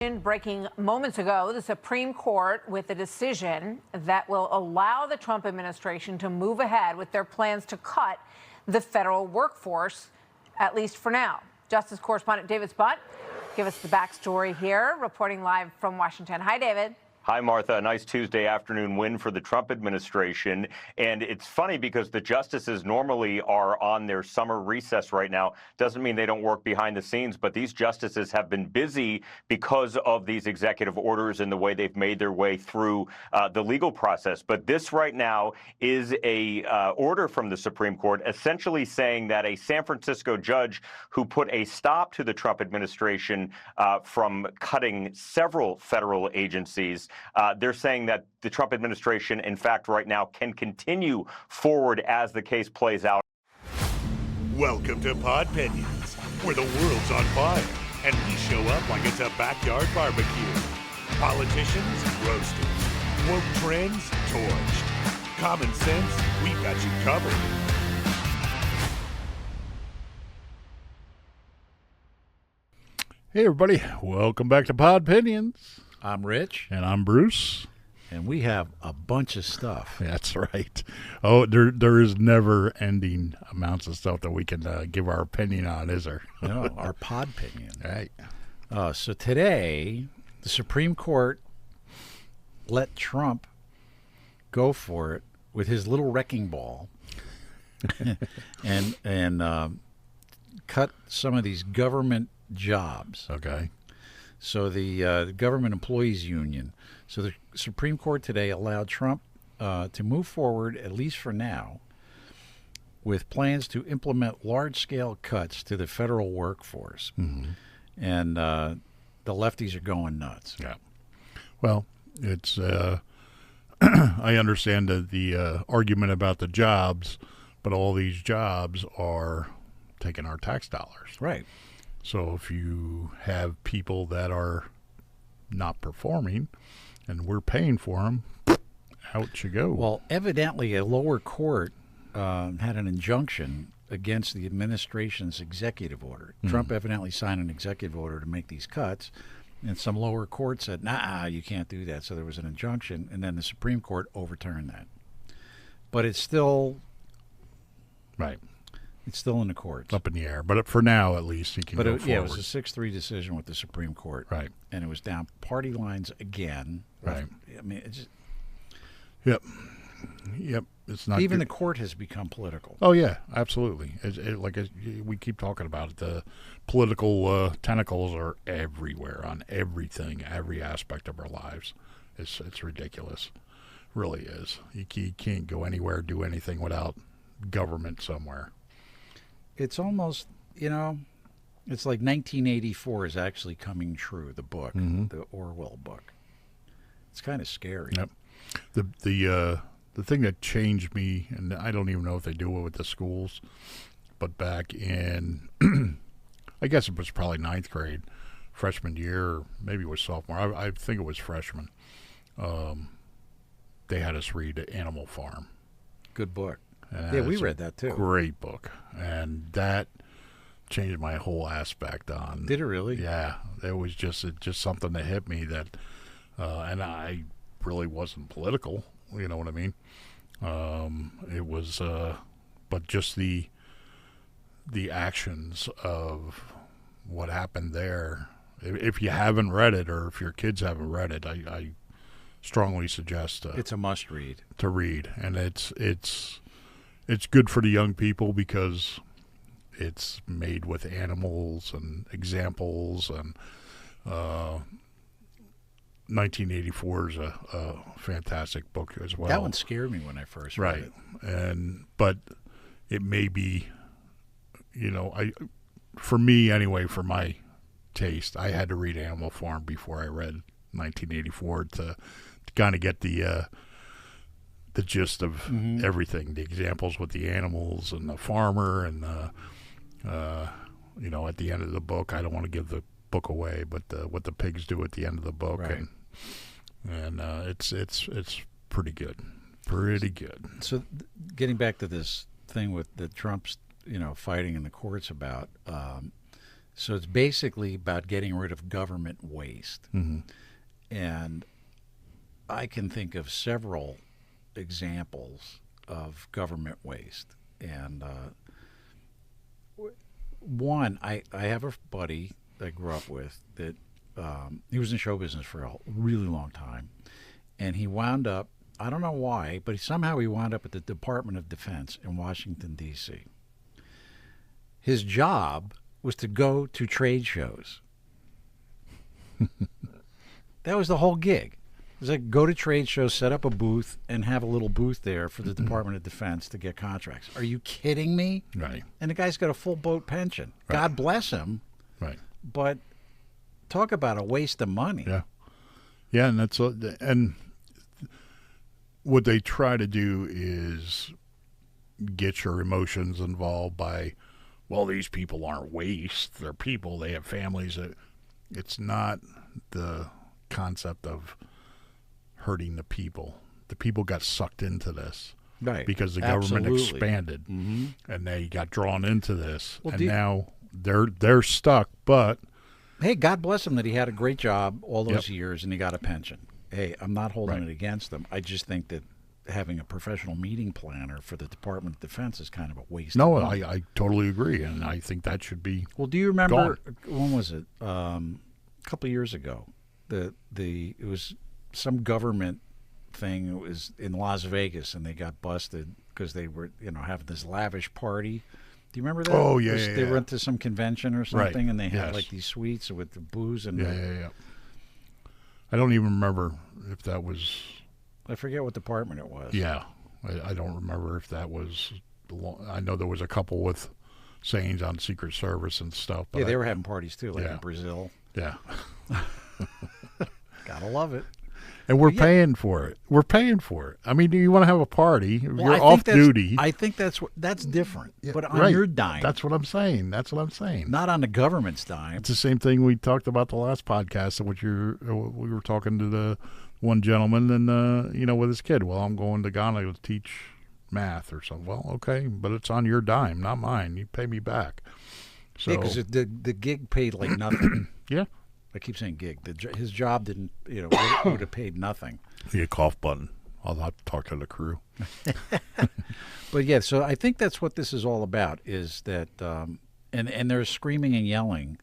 Breaking moments ago, the Supreme Court with a decision that will allow the Trump administration to move ahead with their plans to cut the federal workforce, at least for now. Justice correspondent David Spott, give us the backstory here, reporting live from Washington. Hi, David. Hi, Martha. A nice Tuesday afternoon win for the Trump administration. And it's funny because the justices normally are on their summer recess right now. Doesn't mean they don't work behind the scenes, but these justices have been busy because of these executive orders and the way they've made their way through the legal process. But this right now is a order from the Supreme Court essentially saying that a San Francisco judge who put a stop to the Trump administration from cutting several federal agencies, they're saying that the Trump administration, in fact, right now can continue forward as the case plays out. Welcome to Podpinions, where the world's on fire, and we show up like it's a backyard barbecue. Politicians roasted, woke trends torched, common sense, we've got you covered. Hey everybody, welcome back to Podpinions. I'm Rich. And I'm Bruce. And we have a bunch of stuff. That's right. Oh, there is never-ending amounts of stuff that we can give our opinion on, is there? No, our Podpinion. Right. So today, the Supreme Court let Trump go for it with his little wrecking ball and cut some of these government jobs. Okay. So the Government Employees Union. So the Supreme Court today allowed Trump to move forward, at least for now, with plans to implement large-scale cuts to the federal workforce. Mm-hmm. And the lefties are going nuts. Yeah. Well, it's I understand the argument about the jobs, but all these jobs are taking our tax dollars. Right. So if you have people that are not performing and we're paying for them, out you go. Well, evidently a lower court had an injunction against the administration's executive order. Mm. Trump evidently signed an executive order to make these cuts, and some lower court said, nah, you can't do that. So there was an injunction, and then the Supreme Court overturned that. But it's still... Right. It's still in the courts. Up in the air. But for now, at least, he can go forward. Yeah, it was a 6-3 decision with the Supreme Court. Right. And it was down party lines again. Right. I mean, it's just... Yep. It's not even good. the court has become political. Oh, yeah, absolutely. We keep talking about it. The political tentacles are everywhere on everything, every aspect of our lives. It's ridiculous. Really is. You can't go anywhere, do anything without government somewhere. It's almost, it's like 1984 is actually coming true, the book, Mm-hmm. the Orwell book. It's kind of scary. Yep. The thing that changed me, and I don't even know if they do it with the schools, but back in, I guess it was probably 9th grade, freshman year, or maybe it was sophomore. I think it was freshman. They had us read Animal Farm. Good book. And we read that too. Great book. And that changed my whole aspect on. Did it really? Yeah. It was just something that hit me that, and I really wasn't political. You know what I mean? It was, but just the actions of what happened there. If you haven't read it, or if your kids haven't read it, I strongly suggest it's a must read. To read, and it's good for the young people because it's made with animals and examples, and 1984 is a fantastic book as well. That one scared me when I first read it. But it may be, for me anyway, for my taste, I had to read Animal Farm before I read 1984 to kind of get the gist of everything, the examples with the animals and the farmer, and at the end of the book, I don't want to give the book away, but what the pigs do at the end of the book, right. and it's pretty good, pretty good. So, getting back to this thing with the Trump's, fighting in the courts about, So it's basically about getting rid of government waste. And I can think of several examples of government waste. And one, I have a buddy that I grew up with that he was in show business for a really long time. And he wound up, I don't know why, but somehow he wound up at the Department of Defense in Washington, D.C. His job was to go to trade shows. That was the whole gig. It was like go to trade shows, set up a booth, and have a little booth there for the Department of Defense to get contracts. Are you kidding me? Right. And the guy's got a full boat pension. Right. God bless him. Right. But talk about a waste of money. Yeah. Yeah, and that's and what they try to do is get your emotions involved by, well, these people aren't waste. They're people. They have families. It's not the concept of hurting the people. The people got sucked into this. Right. Because the government Absolutely. expanded, and they got drawn into this. Well, and now they're stuck, but hey, God bless him that he had a great job all those Yep. years and he got a pension. Hey, I'm not holding Right. it against them. I just think that having a professional meeting planner for the Department of Defense is kind of a waste. no, of money. I totally agree, and I think that should be. Well, do you remember Gone. when was it? A couple of years ago. It was some government thing. It was in Las Vegas, and they got busted because they were having this lavish party. Do you remember that? Oh, yeah, They yeah. went to some convention or Right. something, and they had Yes. like these suites with the booze and Yeah. I don't even remember if that was. I forget what department it was. Yeah, I don't remember if that was. I know there was a couple with sayings on Secret Service and stuff. But Yeah, they were having parties too, like Yeah. in Brazil. Yeah, Gotta love it. and we're paying for it. We're paying for it. I mean, do you want to have a party? Well, You're I think off that's- duty. I think that's different, but on right. your dime, That's what I'm saying. not on the government's dime. It's the same thing we talked about the last podcast, in which we were talking to the one gentleman, and with his kid. Well, I'm going to Ghana to teach math or something. Well, okay, but it's on your dime, not mine. You pay me back. So Yeah, because the gig paid like nothing. yeah, I keep saying gig. His job didn't, would have paid nothing. the cough button. I'll have to talk to the crew. But yeah, so I think that's what this is all about. Is that and they're screaming and yelling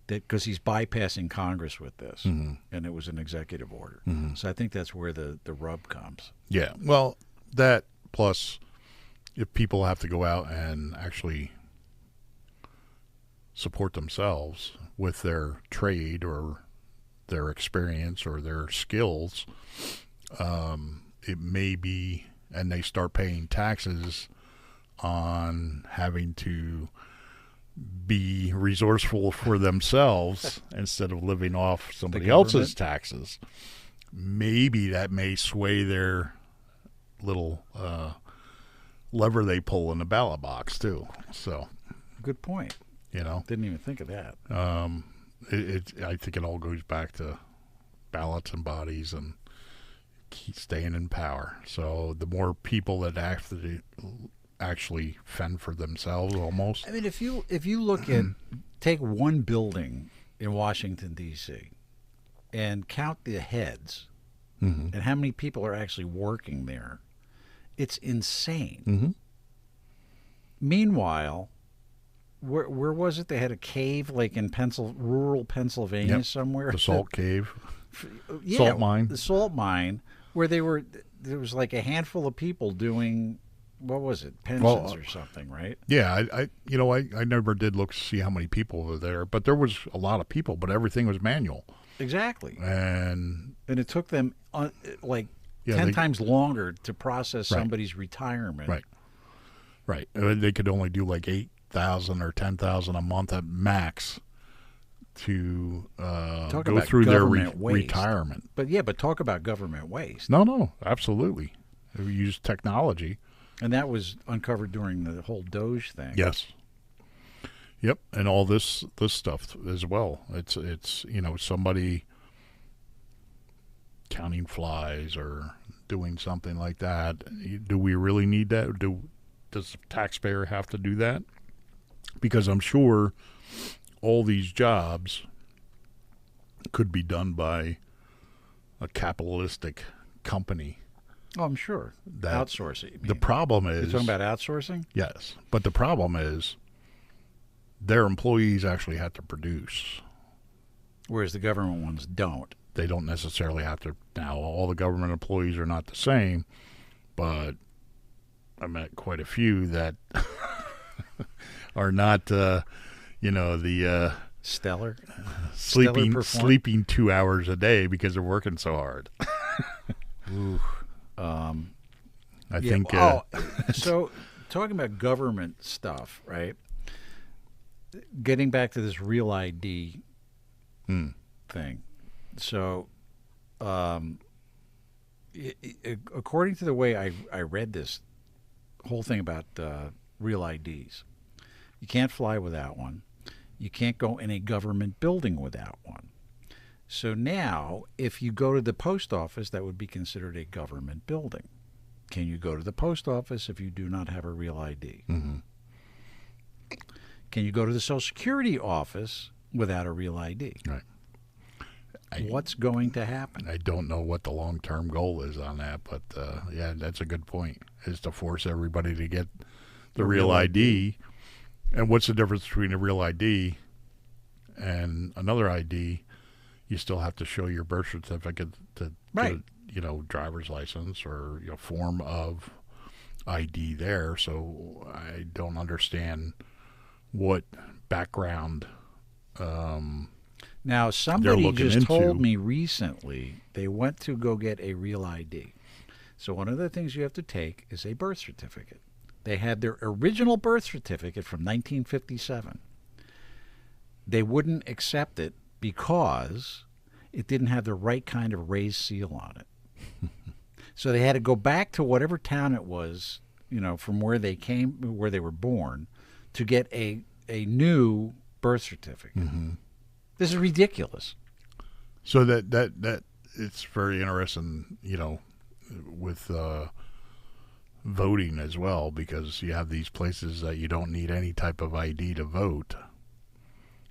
that because he's bypassing Congress with this, and it was an executive order. So I think that's where the rub comes. Yeah, well, that plus if people have to go out and actually support themselves with their trade or their experience or their skills, it may be, and they start paying taxes on having to be resourceful for themselves instead of living off somebody else's taxes. Maybe that may sway their little lever they pull in the ballot box too. So, Good point. Didn't even think of that. I think it all goes back to ballots and bodies and keep staying in power. So the more people that actually fend for themselves, almost. I mean, if you look at take one building in Washington D.C. and count the heads and how many people are actually working there, it's insane. Meanwhile, where was it? They had a cave like in rural Pennsylvania somewhere. The Salt Cave. Yeah, salt mine. The salt mine, where there was like a handful of people doing, what was it, pensions or something, right? Yeah, I never did look to see how many people were there, but there was a lot of people, but everything was manual. Exactly. And it took them 10 times longer to process Right. somebody's retirement. Right. They could only do like 8,000 or 10,000 a month at max to Talk go about through their government waste. retirement. But talk about government waste. No, absolutely. We use technology. And that was uncovered during the whole Doge thing. Yes. Yep, and all this stuff as well. It's somebody counting flies or doing something like that. Do we really need that? Does the taxpayer have to do that? Because I'm sure all these jobs could be done by a capitalistic company. Oh, I'm sure. That- Outsourcing. You The mean. problem You're is, talking about outsourcing? yes, but the problem is their employees actually have to produce. Whereas the government ones don't. They don't necessarily have to. Now, all the government employees are not the same, but I met quite a few that are not, the Stellar. sleeping 2 hours a day because they're working so hard. Ooh. I think. So talking about government stuff, right? Getting back to this real ID thing. So, according to the way I read this whole thing about real IDs, you can't fly without one. You can't go in a government building without one. So now, if you go to the post office, that would be considered a government building. Can you go to the post office if you do not have a real ID? Mm-hmm. Can you go to the Social Security office without a real ID? Right. What's going to happen? I don't know what the long-term goal is on that, but yeah, that's a good point, is to force everybody to get the real ID. And what's the difference between a real ID and another ID? You still have to show your birth certificate to Right. driver's license or form of ID there. So I don't understand what background Now, somebody looking just told into. me recently they went to go get a real ID. So one of the things you have to take is a birth certificate. They had their original birth certificate from 1957. They wouldn't accept it because it didn't have the right kind of raised seal on it. So they had to go back to whatever town it was, from where they came, where they were born, to get a new birth certificate. Mm-hmm. This is ridiculous. So that it's very interesting, with voting as well, because you have these places that you don't need any type of ID to vote,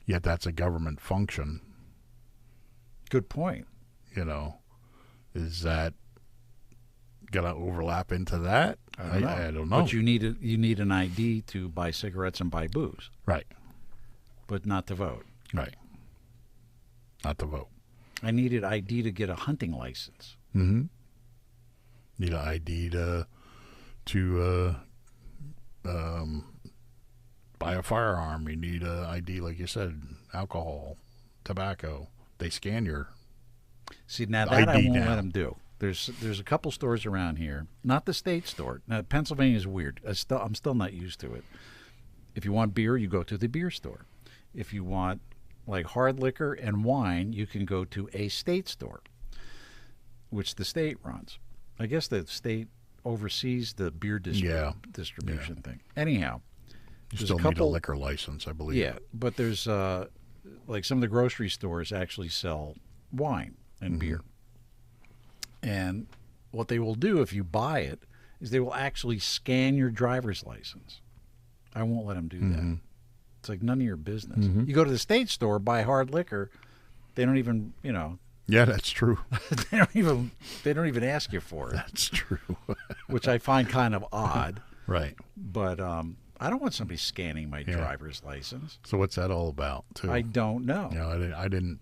yet that's a government function. Good point. Is that gonna overlap into that? I don't know. But you need an ID to buy cigarettes and buy booze, Right. but not to vote. Right. Not to vote. I needed ID to get a hunting license. Mm-hmm. Need an ID to buy a firearm. You need an ID, like you said, alcohol, tobacco. They scan your. See, now that I ID won't now. let them do. There's a couple stores around here, not the state store. Now Pennsylvania is weird. I'm still not used to it. If you want beer, you go to the beer store. If you want like hard liquor and wine, you can go to a state store, which the state runs. I guess the state oversees the beer distribution thing. Anyhow, You there's still a need a couple, liquor license, I believe. yeah, but there's like some of the grocery stores actually sell wine and beer. And what they will do if you buy it is they will actually scan your driver's license. I won't let them do that. It's like none of your business. You go to the state store, buy hard liquor, they don't even, Yeah, that's true. they don't even ask you for it, That's true. which I find kind of odd. Right. But I don't want somebody scanning my driver's license. So what's that all about, too? I don't know. I didn't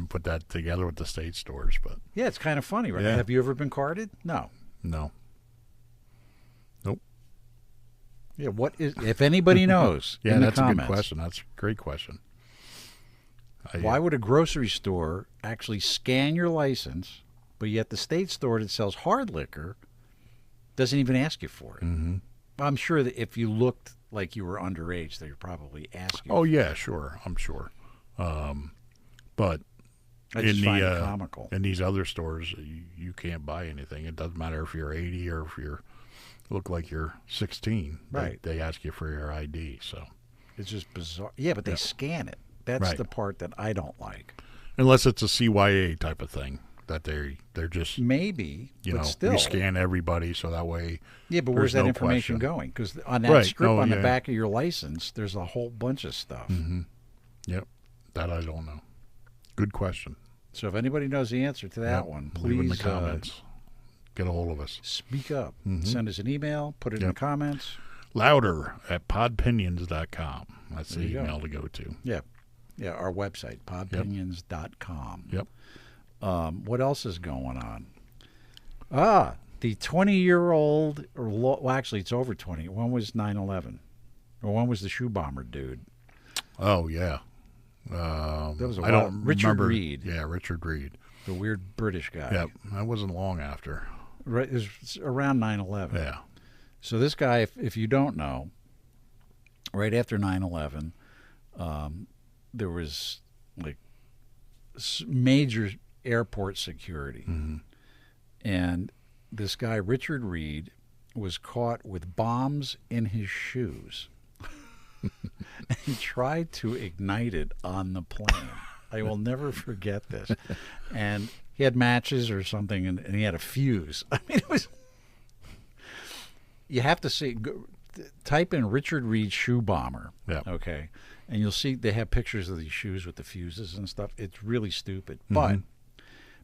put that together with the state stores, but Yeah, it's kind of funny, right? Yeah. Have you ever been carded? No. no. Nope. Yeah, what is, if anybody knows, Yeah, in the that's a comments, good question. That's a great question. why would a grocery store actually scan your license, but yet the state store that sells hard liquor doesn't even ask you for it? Mm-hmm. I'm sure that if you looked like you were underage, they would probably ask you. Oh, yeah, sure. I'm sure. But I just find it comical. in these other stores, you can't buy anything. It doesn't matter if you're 80 or if you look like you're 16. Right. They ask you for your ID. So It's just bizarre. Yeah, but they scan it. That's Right. the part that I don't like. unless it's a CYA type of thing that they're just Maybe, but still. we scan everybody so that way. Yeah, but there's where's that no information question. going? Because on that Right. strip Oh, on the yeah. back of your license, there's a whole bunch of stuff. Yep. That I don't know. Good question. So if anybody knows the answer to that Yep. one, Leave in the please comments. Get a hold of us. speak up. Mm-hmm. Send us an email. Put it in the Yep. comments. Louder@podpinions.com. That's the There you go. email to go to. Yeah. Yeah, our website, podpinions.com. Yep. What else is going on? The 20-year-old, well, actually, it's over 20. When was 9/11? Or when was the shoe bomber dude? Oh, yeah. That was a I while. don't Richard remember. Reed, Yeah, Richard Reed. the weird British guy. Yep. That wasn't long after. Right, it was around 9/11. Yeah. So this guy, if you don't know, right after 9/11, there was like major airport security. Mm-hmm. And this guy, Richard Reed, was caught with bombs in his shoes. He tried to ignite it on the plane. I will never forget this. And he had matches or something, and he had a fuse. I mean, it was... You have to see... Type in Richard Reed shoe bomber, Yeah. okay? And you'll see they have pictures of these shoes with the fuses and stuff. It's really stupid. Mm-hmm. But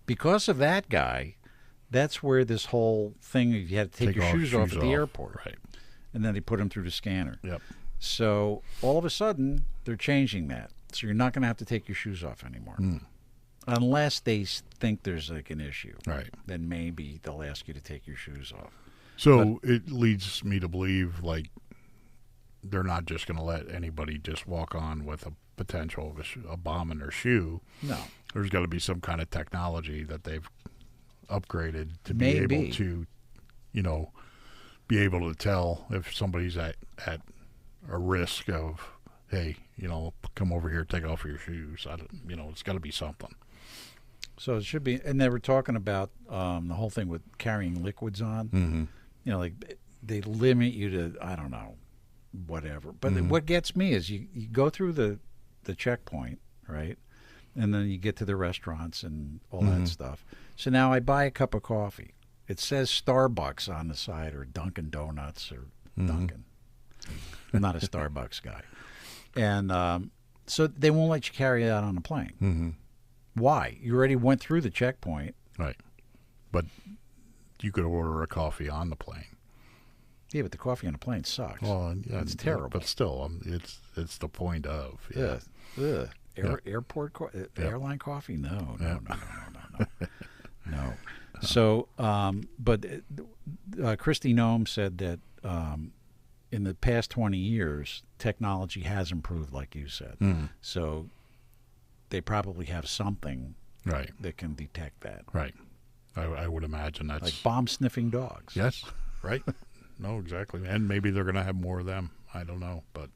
because of that guy... That's where this whole thing, you had to take your all shoes off shoes at the off. airport. Right. And then they put them through the scanner. Yep. So all of a sudden, they're changing that. So you're not going to have to take your shoes off anymore. Unless they think there's like an issue. Right. Then maybe they'll ask you to take your shoes off. So it leads me to believe, like, they're not just going to let anybody just walk on with a potential of a bomb in their shoe. No. There's got to be some kind of technology that they've upgraded to be Maybe. able to, be able to tell if somebody's at a risk of, hey, come over here, take off your shoes. It's got to be something. So it should be, and they were talking about the whole thing with carrying liquids on. Mm-hmm. Like they limit you to, I don't know, whatever. But what gets me is you go through the checkpoint, right? And then you get to the restaurants and all that stuff. So now I buy a cup of coffee. It says Starbucks on the side, or Dunkin' Donuts, or Dunkin'. I'm not a Starbucks guy. And so they won't let you carry that on a plane. Mm-hmm. Why? You already went through the checkpoint. Right. But you could order a coffee on the plane. Yeah, but the coffee on the plane sucks. Well, yeah, It's terrible. But still, it's the point of. Yeah. Ugh. Airport airline coffee? No. No. So, but Christy Nome said that in the past 20 years, technology has improved, like you said. So they probably have something Right. that can detect that. Right. I would imagine that's... Like bomb-sniffing dogs. Yes. Right. No, exactly. And maybe they're going to have more of them. I don't know. But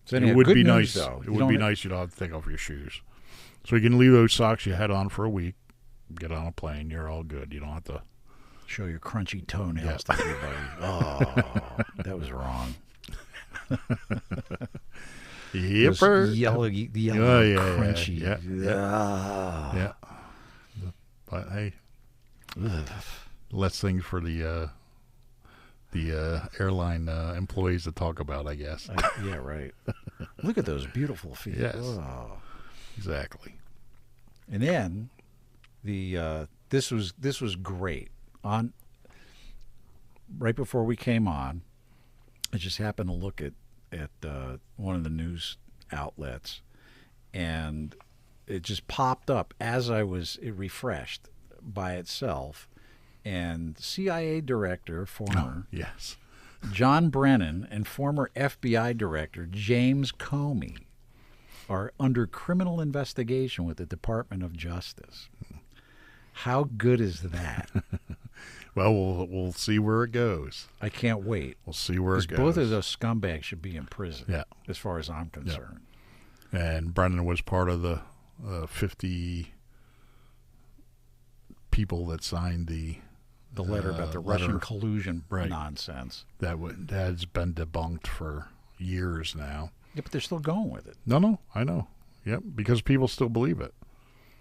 So anyhow, it would good be news, nice. though. It You would don't be have- nice you don't have to take off your shoes. So you can leave those socks you had on for a week, get on a plane, you're all good. You don't have to... Show your crunchy toenails to everybody. Oh, that was wrong. Yipper. Those yellow, crunchy. Yeah. But hey, less things for the airline employees to talk about, I guess. Yeah, right. Look at those beautiful feet. Yes. Oh. Exactly. And then this was great. On right before we came on, I just happened to look at one of the news outlets, and it just popped up as it refreshed by itself, and CIA director, former Yes. John Brennan, and former FBI director James Comey are under criminal investigation with the Department of Justice. How good is that? Well, we'll see where it goes. I can't wait. We'll see where it goes. Both of those scumbags should be in prison, Yeah. as far as I'm concerned. And Brennan was part of the 50 people that signed the letter about the Russian collusion Right. nonsense. that has been debunked for years now. Yeah, but they're still going with it. No, I know. Yep, because people still believe it.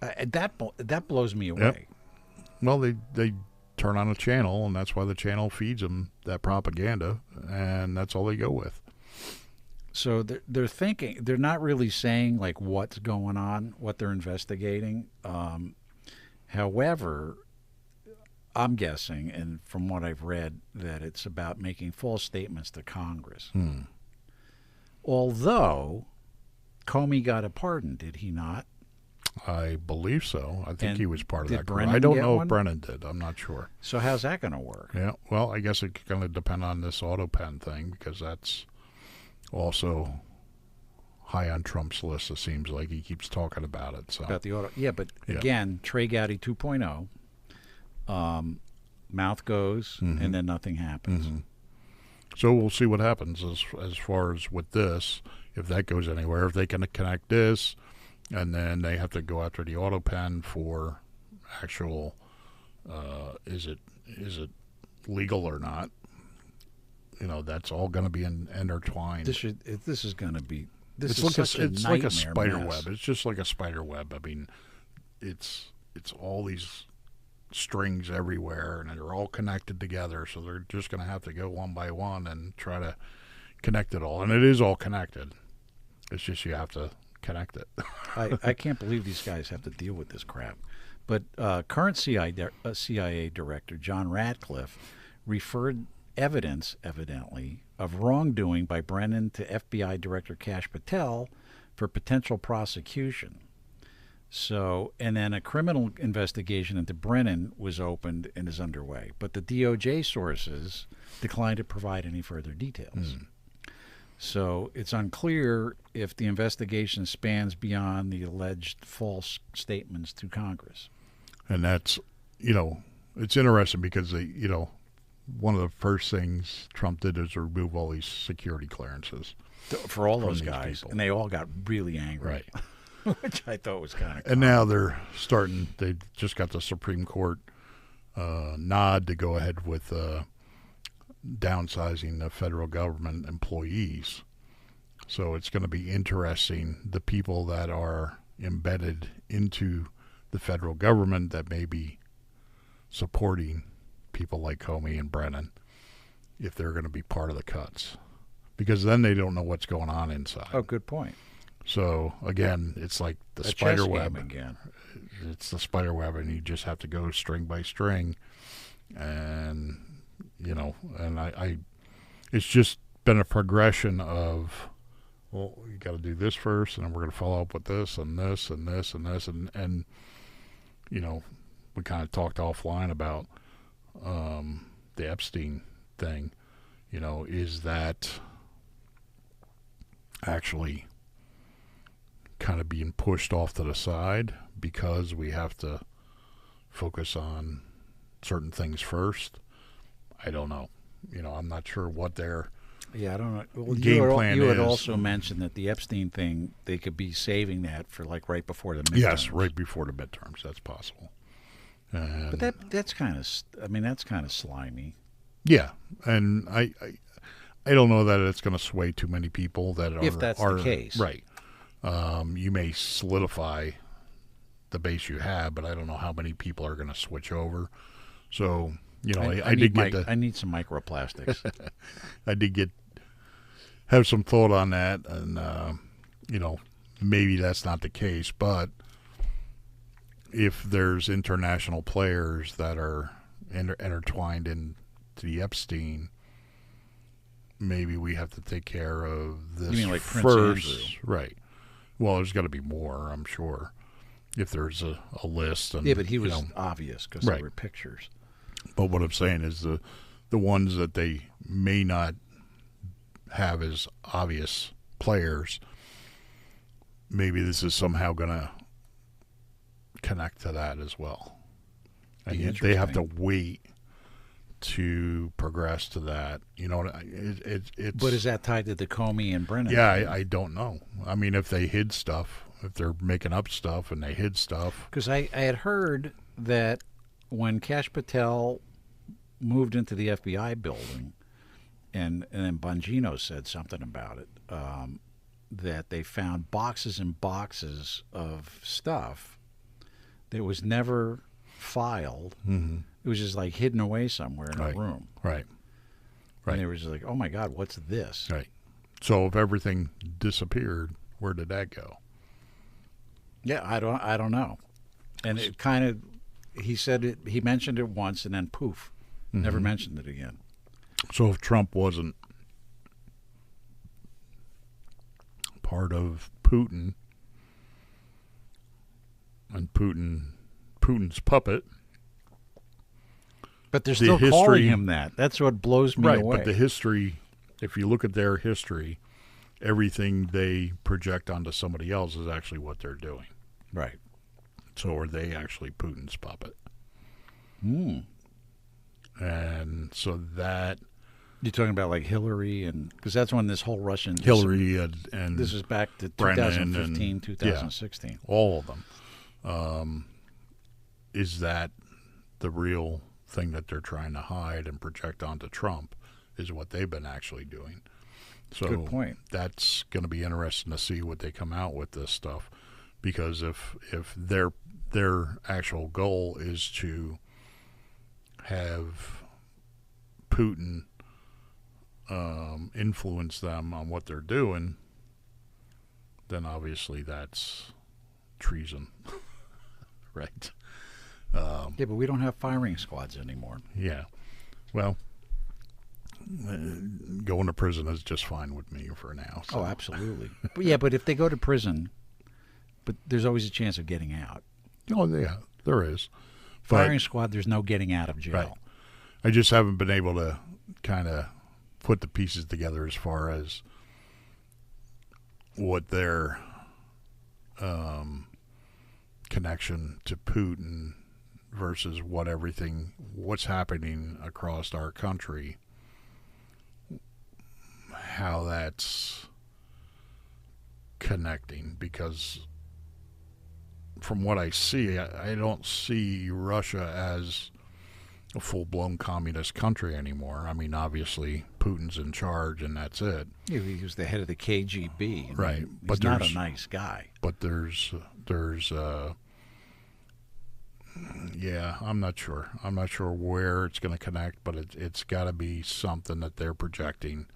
That blows me away. Well, they turn on a channel, and that's why the channel feeds them that propaganda, and that's all they go with. So they're thinking, they're not really saying like what's going on, what they're investigating. However, I'm guessing, and from what I've read, that it's about making false statements to Congress. Although Comey got a pardon, did he not? I believe so. I think And he was part of did that group. Brennan I don't get know one? if Brennan did. I'm not sure. So how's that going to work? Yeah, well, I guess it's going to depend on this auto pen thing because that's also high on Trump's list. It seems like he keeps talking about it. So About the auto, yeah, but Yeah. again, Trey Gowdy 2.0. Mouth goes, and then nothing happens. So we'll see what happens as far as with this, if that goes anywhere, if they can connect this, and then they have to go after the auto pen for actual, is it legal or not? You know, that's all going to be intertwined. This is going to be. This It's is like such it's like a nightmare spider mess. web. It's just like a spider web. I mean, it's all these strings everywhere, and they're all connected together. So they're just going to have to go one by one and try to connect it all. And it is all connected. It's just you have to connect it. I can't believe these guys have to deal with this crap. But current CIA director John Ratcliffe referred evidence, evidently, of wrongdoing by Brennan to FBI Director Kash Patel for potential prosecution. So, and then a criminal investigation into Brennan was opened and is underway. But the DOJ sources declined to provide any further details. So it's unclear if the investigation spans beyond the alleged false statements to Congress. And that's, it's interesting because one of the first things Trump did is remove all these security clearances. For all From those these guys. people. And they all got really angry. Right. Which I thought was kind of And now they just got the Supreme Court nod to go ahead with downsizing the federal government employees. So it's going to be interesting, the people that are embedded into the federal government that may be supporting people like Comey and Brennan, if they're going to be part of the cuts. Because then they don't know what's going on inside. Oh, good point. So, again, it's like the A spider chess web. game again. It's the spider web, and you just have to go string by string. And, it's just been a progression of, well, you got to do this first, and then we're going to follow up with this and this and this and this. And we kind of talked offline about the Epstein thing. Is that actually kind of being pushed off to the side because we have to focus on certain things first? I don't know. I'm not sure what their Yeah, I don't know. Well, game plan you had is. also mentioned that the Epstein thing, they could be saving that for like right before the midterms. Yes, right before the midterms. That's possible. And But that's kind of slimy. yeah, and I don't know that it's going to sway too many people that are. If that's the case. Right. You may solidify the base you have, but I don't know how many people are going to switch over. So, I did get I need some microplastics. I did have some thought on that, and maybe that's not the case. But if there's international players that are intertwined into the Epstein, maybe we have to take care of this You mean like Prince first, Andrew? Right? Well, there's got to be more, I'm sure, if there's a list. And, Yeah, but he was obvious because Right. there were pictures. But what I'm saying is the ones that they may not have as obvious players, maybe this is somehow going to connect to that as well. And Be yet they have to interesting. wait to progress to that. It's. But is that tied to the Comey and Brennan? Yeah, I don't know. I mean, if they hid stuff, if they're making up stuff and they hid stuff. Because I had heard that when Kash Patel moved into the FBI building, and then Bongino said something about it, that they found boxes and boxes of stuff that was never filed. Mm-hmm. It was just like hidden away somewhere in Right. a room. Right. And they were just like, oh my God, what's this? Right. So if everything disappeared, where did that go? Yeah, I don't know. And it kind of, he said it. He mentioned it once, and then poof, never mentioned it again. So if Trump wasn't part of Putin and Putin's puppet, but they're still calling him that. That's what blows me away. But the history, if you look at their history, everything they project onto somebody else is actually what they're doing. Right. So are they actually Putin's puppet? And so that... You're talking about like Hillary, and because that's when this whole Russian... Hillary and this is back to Brennan 2015, 2016. Yeah, all of them. Is that the real thing that they're trying to hide and project onto Trump is what they've been actually doing. So good point. That's going to be interesting to see what they come out with this stuff, because if their actual goal is to have Putin influence them on what they're doing, then obviously that's treason, right? Yeah, but we don't have firing squads anymore. Yeah. Well, going to prison is just fine with me for now. So. Oh, absolutely. But if they go to prison, but there's always a chance of getting out. Oh, yeah, there is. Firing squad, there's no getting out of jail. Right. I just haven't been able to kind of put the pieces together as far as what their connection to Putin versus what's happening across our country, how that's connecting. Because from what I see, I don't see Russia as a full-blown communist country anymore. I mean, obviously, Putin's in charge, and that's it. Yeah, he was the head of the KGB. Right. He's not a nice guy. But there's yeah, I'm not sure. I'm not sure where it's going to connect, but it's got to be something that they're projecting,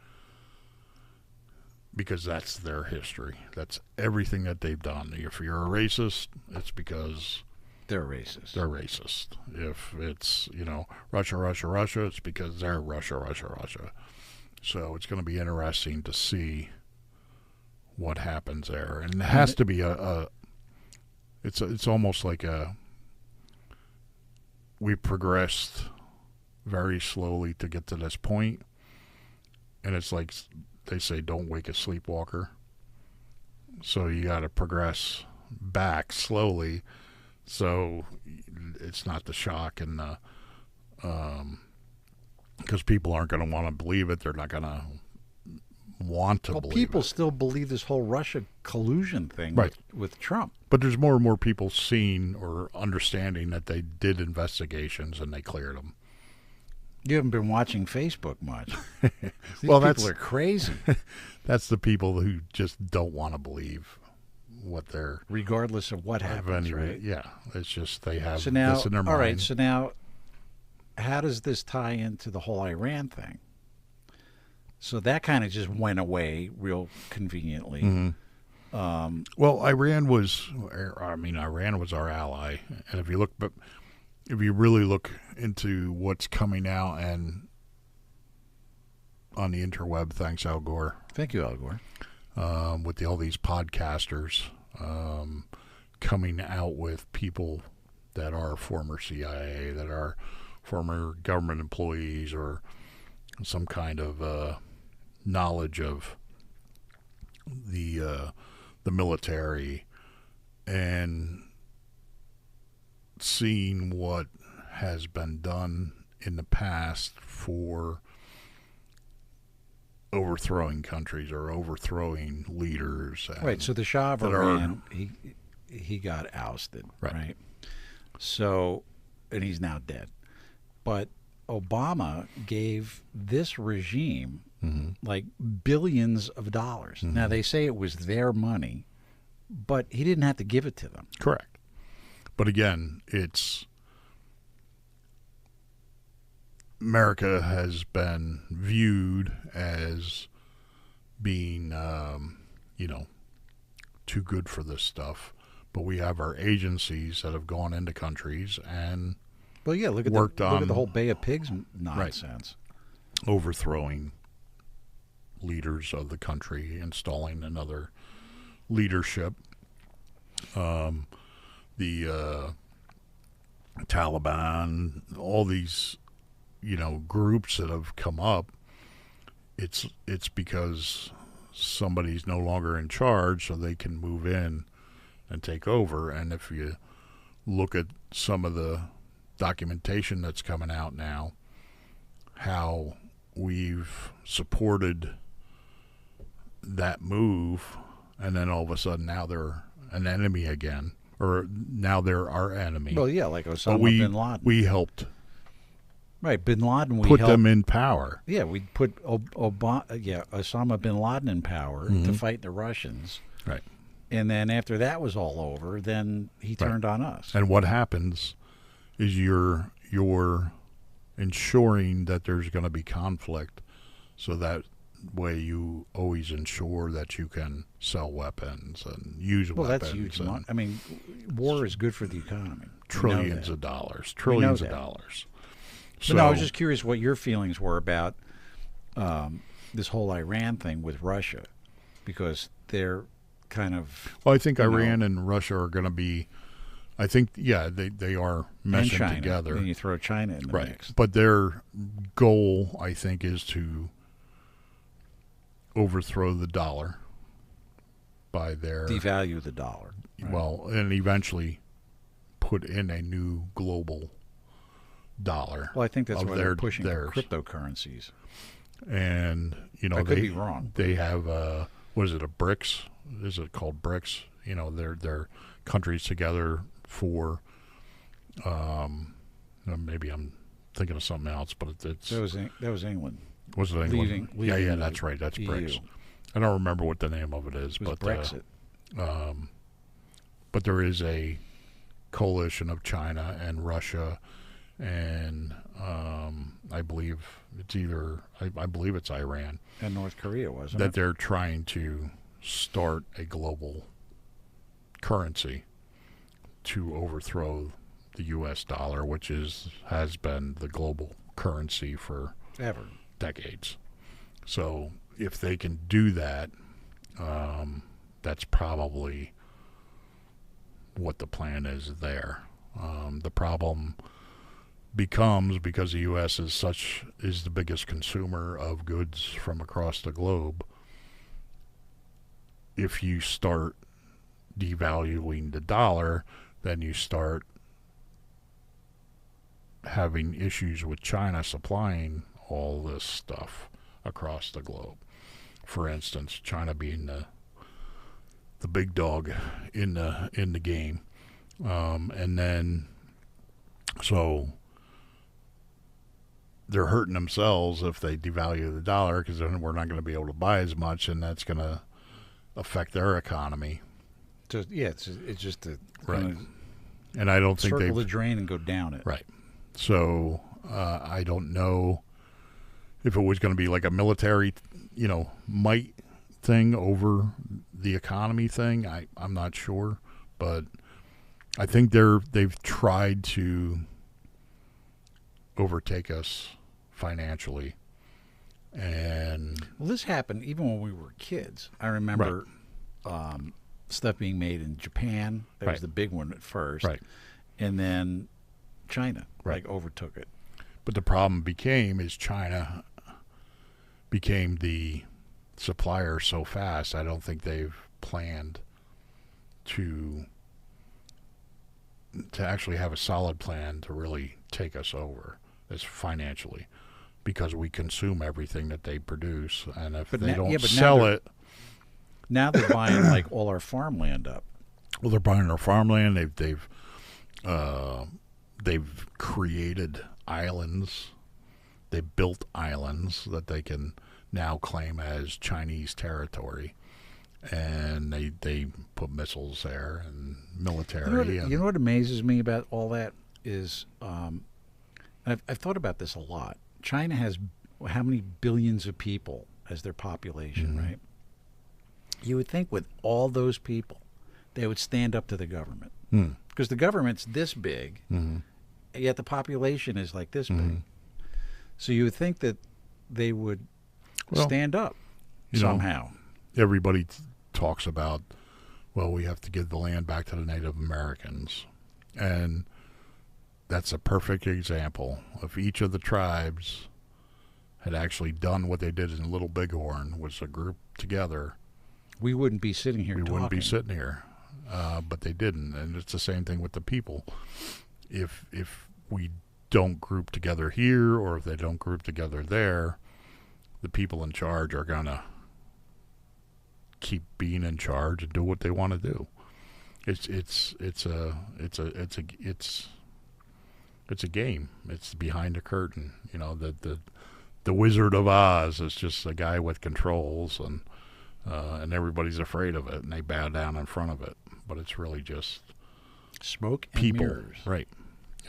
because that's their history. That's everything that they've done. If you're a racist, it's because they're racist. They're racist. If it's, Russia, it's because they're Russia. So it's going to be interesting to see what happens there. And it has to be it's almost like we progressed very slowly to get to this point. And it's like they say, don't wake a sleepwalker. So you got to progress back slowly, so it's not the shock and the because people aren't going to want to believe it. They're not going to want to believe people it. Still believe this whole Russia collusion thing with Trump. But there's more and more people seeing or understanding that they did investigations and they cleared them. You haven't been watching Facebook much. These Well, people are crazy. That's the people who just don't want to believe what they're... Regardless of what happens, right? Yeah, it's just they have so now, this in their mind. All right, so now how does this tie into the whole Iran thing? So that kind of just went away real conveniently. Mm-hmm. Well, Iran was our ally, and if you really look into what's coming out and on the interweb, thanks Al Gore. Thank you, Al Gore. With all these podcasters coming out with people that are former CIA, that are former government employees, or some kind of knowledge of the military, and seeing what has been done in the past for overthrowing countries or overthrowing leaders. Right. So the Shah of Iran, he got ousted. Right. So, and he's now dead. But Obama gave this regime like billions of dollars. Mm-hmm. Now they say it was their money, but he didn't have to give it to them. Correct. But again, America has been viewed as being, too good for this stuff. But we have our agencies that have gone into countries and Well, yeah, look at the whole Bay of Pigs nonsense. Overthrowing leaders of the country, installing another leadership. The Taliban, all these, groups that have come up. It's because somebody's no longer in charge, so they can move in and take over. And if you look at some of the documentation that's coming out now, how we've supported that move, and then all of a sudden now they're an enemy again, or now they're our enemy. Well, yeah, like Osama But bin Laden. we helped Right, bin Laden. put them in power. Yeah, we put Osama bin Laden in power to fight the Russians. Right. And then after that was all over, then he turned on us. And what happens is you're ensuring that there's going to be conflict, so that way you always ensure that you can sell weapons and use Well, weapons. that's huge. and I mean, war is good for the economy. trillions of dollars. Trillions of that. dollars. But no, I was just curious what your feelings were about this whole Iran thing with Russia, because they're kind of... Well, I think Iran and Russia are going to be... I think, they are meshing China. together. Then you throw China in the Right. mix. But their goal, I think, is to overthrow the dollar by their... Devalue the dollar. Right. Well, and eventually put in a new global dollar. Well, I think that's of why they're pushing theirs. cryptocurrencies. And, I could be wrong. They have, what is it, a BRICS? Is it called BRICS? They're countries together for, maybe I'm thinking of something else, but it's... That was England. Was it England? Leaving Yeah, that's right. That's EU. BRICS. I don't remember what the name of it is. It was but Brexit. But there is a coalition of China and Russia, and I believe it's Iran, And North Korea, wasn't that it? they're trying to start a global currency to overthrow the U.S. dollar, which has been the global currency for Ever. decades. So if they can do that, that's probably what the plan is there. The problem becomes, because the U.S. is the biggest consumer of goods from across the globe, if you start devaluing the dollar, then you start having issues with China supplying all this stuff across the globe. For instance, China being the big dog in the game, and then so they're hurting themselves if they devalue the dollar, because then we're not going to be able to buy as much, and that's going to affect their economy. So, yeah, it's just a Right. kind of And I don't think circle they've the drain and go down it. right. So I don't know if it was going to be like a military, might thing over the economy thing. I'm not sure, but I think they've tried to overtake us financially. And Well, this happened even when we were kids. I remember stuff being made in Japan. That was Right. the big one at first. Right. And then China Right. overtook it. but the problem is China became the supplier so fast. I don't think they've planned to actually have a solid plan to really take us over as financially, because we consume everything that they produce, and if But they now- don't yeah, but now sell they're- it, Now they're buying like all our farmland up. well, they're buying our farmland. They've created islands. They built islands that they can now claim as Chinese territory, and they put missiles there and military. You know what amazes me about all that is, I've thought about this a lot. China has how many billions of people as their population, right? You would think with all those people, they would stand up to the government. Because the government's this big, yet the population is like this big. So you would think that they would stand up somehow. Everybody talks about, well, we have to give the land back to the Native Americans. And that's a perfect example. If each of the tribes had actually done what they did in Little Bighorn, was a group together, we wouldn't be sitting here we talking. wouldn't be sitting here. But they didn't. And it's the same thing with the people. If we don't group together here, or if they don't group together there, the people in charge are going to keep being in charge and do what they want to do. It's a game. It's behind the curtain. You know, the Wizard of Oz is just a guy with controls, and everybody's afraid of it, and they bow down in front of it. But it's really just smoke and people, mirrors. right?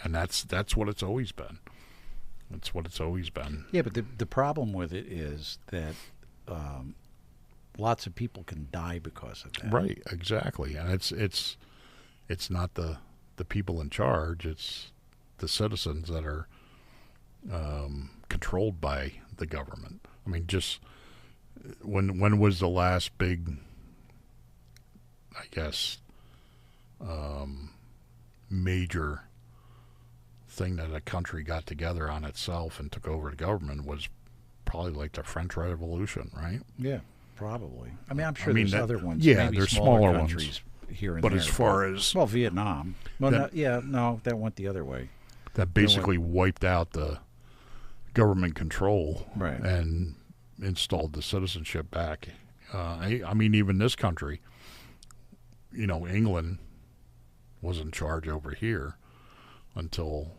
And that's what it's always been. That's what it's always been. Yeah, but the problem with it is that lots of people can die because of that. Right, exactly. And it's not the people in charge, it's the citizens that are controlled by the government. I mean, just when was the last big, I guess, major thing that a country got together on itself and took over the government? Was probably like the French Revolution, right? Yeah, probably. I mean, I'm sure there's other ones. Yeah, maybe there's smaller ones countries here and but there. as far as Vietnam, well, that went the other way. That basically wiped out the government control, right, and installed the citizenship back. I mean, even this country, England was in charge over here until,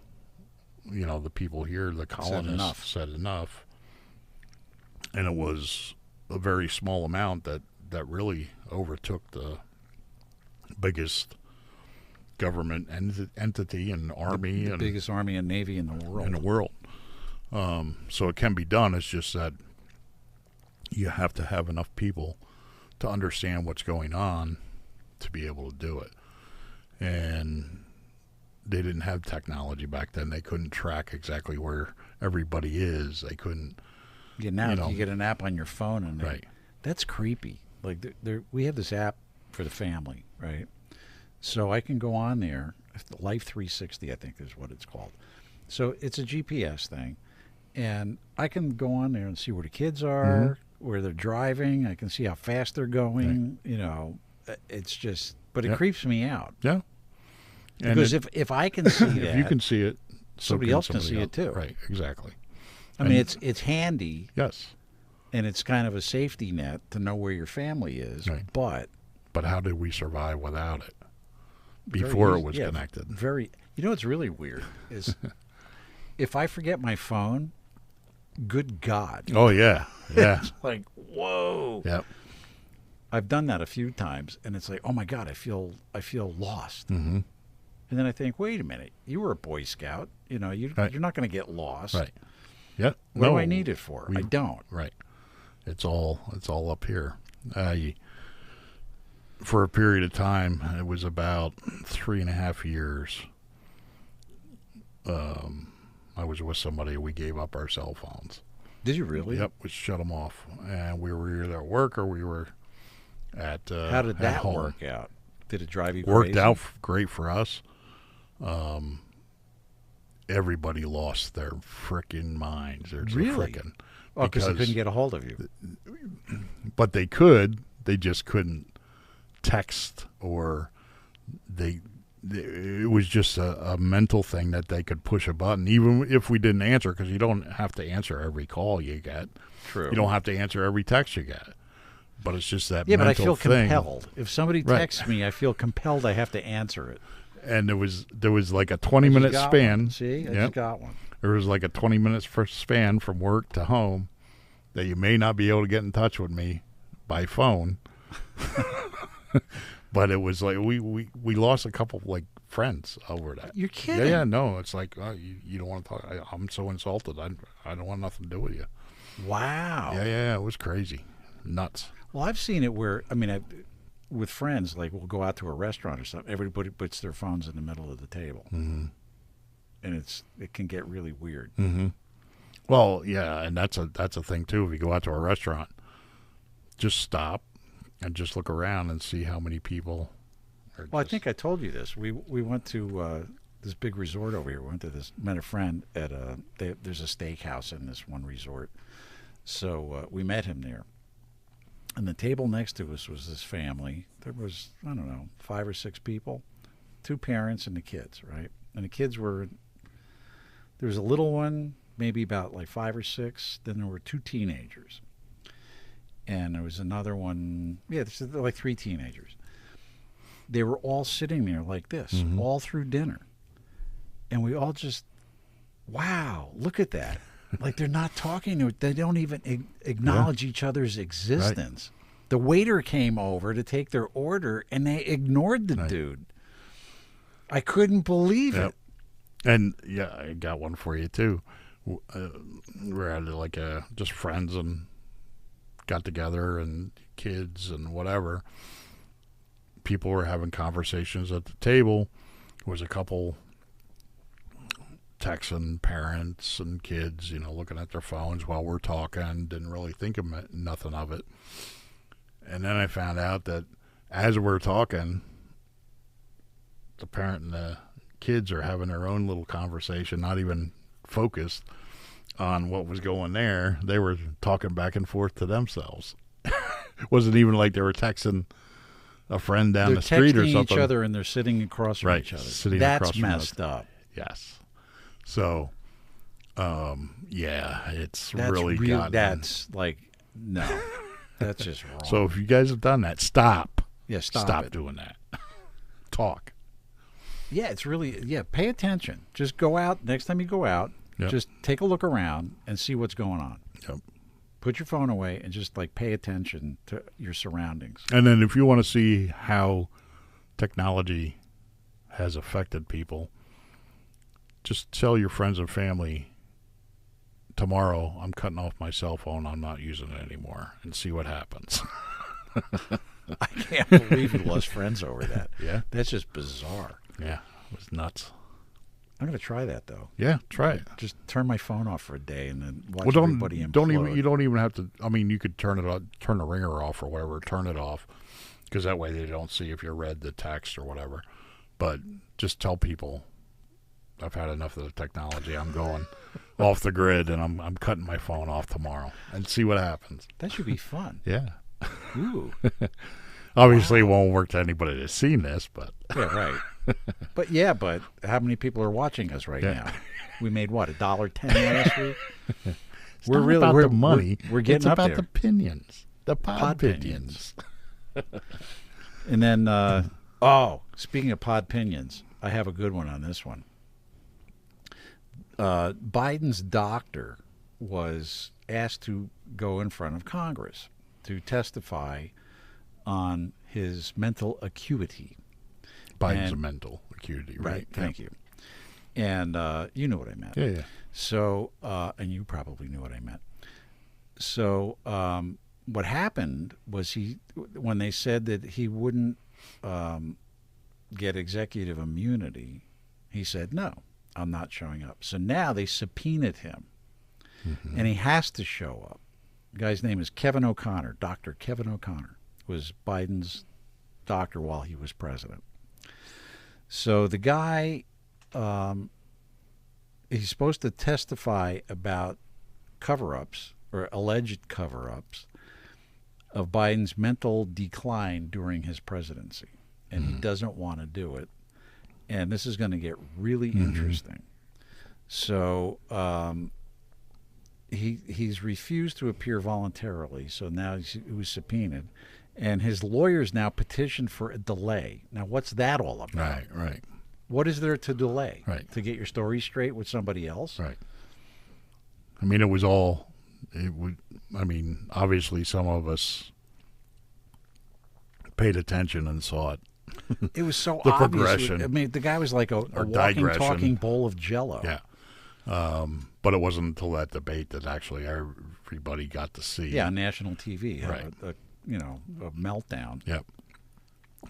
the people here, the colonists, said enough. And it was a very small amount that really overtook the biggest government entity and army. The biggest army and navy in the world. So it can be done. It's just that you have to have enough people to understand what's going on to be able to do it. And they didn't have technology back then. They couldn't track exactly where everybody is. They couldn't. Yeah, now you get an app on your phone, and right. That's creepy. Like we have this app for the family, right? So I can go on there, Life 360, I think is what it's called. So it's a GPS thing, and I can go on there and see where the kids are, where they're driving. I can see how fast they're going. Right. It's just, but it creeps me out. Yeah. Because if I can see that, if you can see it, somebody else can see it too. Right, exactly. I mean, it's handy. Yes. And it's kind of a safety net to know where your family is. Right. But how did we survive without it before it was connected? What's really weird is if I forget my phone, good God. Oh, yeah. Yeah. It's like, whoa. Yep. I've done that a few times, and it's like, oh my God, I feel lost. Mm-hmm. And then I think, wait a minute, you were a Boy Scout. You're not going to get lost. Right. Yep. What do I need it for? I don't. Right. It's all up here. For a period of time, it was about 3.5 years. I was with somebody. We gave up our cell phones. Did you really? Yep. We shut them off, and we were either at work or we were at How did that home. work out? Did it drive you Worked crazy? out great for us. Everybody lost their frickin' minds. Really? Because they couldn't get a hold of you. But they could. They just couldn't text, or it was just a mental thing that they could push a button, even if we didn't answer, because you don't have to answer every call you get. True. You don't have to answer every text you get. But it's just that mental thing. Yeah, but I feel compelled. If somebody texts me, I feel compelled I have to answer it. And there was like a 20-minute span. One. See, I just got one. There was like a 20-minute span from work to home that you may not be able to get in touch with me by phone. But it was like we lost a couple like friends over that. You're kidding? Yeah, no. It's like you don't want to talk. I'm so insulted. I don't want nothing to do with you. Wow. Yeah. It was crazy. nuts. Well, I've seen it where, I mean, with friends, like we'll go out to a restaurant or something, everybody puts their phones in the middle of the table. Mm-hmm. And it can get really weird. Mm-hmm. Well, yeah, and that's a thing too. If you go out to a restaurant, just stop and just look around and see how many people are. Well, I think I told you this. We went to this big resort over here. We went to met a friend at there's a steakhouse in this one resort. So we met him there. And the table next to us was this family. There was, I don't know, 5 or 6 people, 2 parents and the kids, right? And the kids were, there was a little one, maybe about like 5 or 6. Then there were 2 teenagers. And there was another one, there's like 3 teenagers. They were all sitting there like this, all through dinner. And we all just, wow, look at that. Like they're not talking. They don't even acknowledge each other's existence. Right. The waiter came over to take their order, and they ignored the dude. I couldn't believe it. And yeah, I got one for you too. We're at like just friends and got together and kids and whatever. People were having conversations at the table. There was a couple texting parents and kids, looking at their phones while we're talking, didn't really think of nothing of it. And then I found out that as we're talking, the parent and the kids are having their own little conversation, not even focused on what was going there. They were talking back and forth to themselves. It wasn't even like they were texting a friend down the street or something. They're texting each other and they're sitting across from each other. That's messed up. Yes. So, it's really gotten... That's like, no, that's just wrong. So if you guys have done that, stop. Yeah, stop doing that. Talk. Yeah, it's really, pay attention. Just go out, next time you go out, just take a look around and see what's going on. Yep. Put your phone away and just pay attention to your surroundings. And then if you want to see how technology has affected people, just tell your friends and family, tomorrow I'm cutting off my cell phone, I'm not using it anymore, and see what happens. I can't believe you lost friends over that. Yeah. That's just bizarre. Yeah, it was nuts. I'm going to try that, though. Yeah, try it. Just turn my phone off for a day and then watch everybody implode. You don't even have to, you could turn the ringer off or whatever, turn it off, because that way they don't see if you read the text or whatever. But just tell people, I've had enough of the technology. I'm going off the grid, and I'm cutting my phone off tomorrow, and see what happens. That should be fun. Yeah. Ooh. Obviously, it won't work to anybody that's seen this, but yeah, right. But how many people are watching us right now? We made what, $1.10 last week? It's not about the money. We're getting up there. It's about the pinions, the Podpinions. And then, speaking of Podpinions, I have a good one on this one. Biden's doctor was asked to go in front of Congress to testify on his mental acuity. Biden's mental acuity, right? Thank you. And you know what I meant. Yeah. So, and you probably knew what I meant. So, what happened was when they said that he wouldn't get executive immunity, he said, no, I'm not showing up. So now they subpoenaed him, and he has to show up. The guy's name is Kevin O'Connor. Dr. Kevin O'Connor was Biden's doctor while he was president. So the guy, he's supposed to testify about cover-ups or alleged cover-ups of Biden's mental decline during his presidency. And he doesn't want to do it. And this is going to get really interesting. So he's refused to appear voluntarily. So now he was subpoenaed. And his lawyers now petitioned for a delay. Now, what's that all about? Right. What is there to delay? Right. To get your story straight with somebody else? Right. Obviously some of us paid attention and saw it. It was so the obvious. Progression. The guy was like a walking, talking bowl of Jell-O. Yeah. But it wasn't until that debate that actually I everybody got to see. Yeah, on national TV. Right. A meltdown. Yep.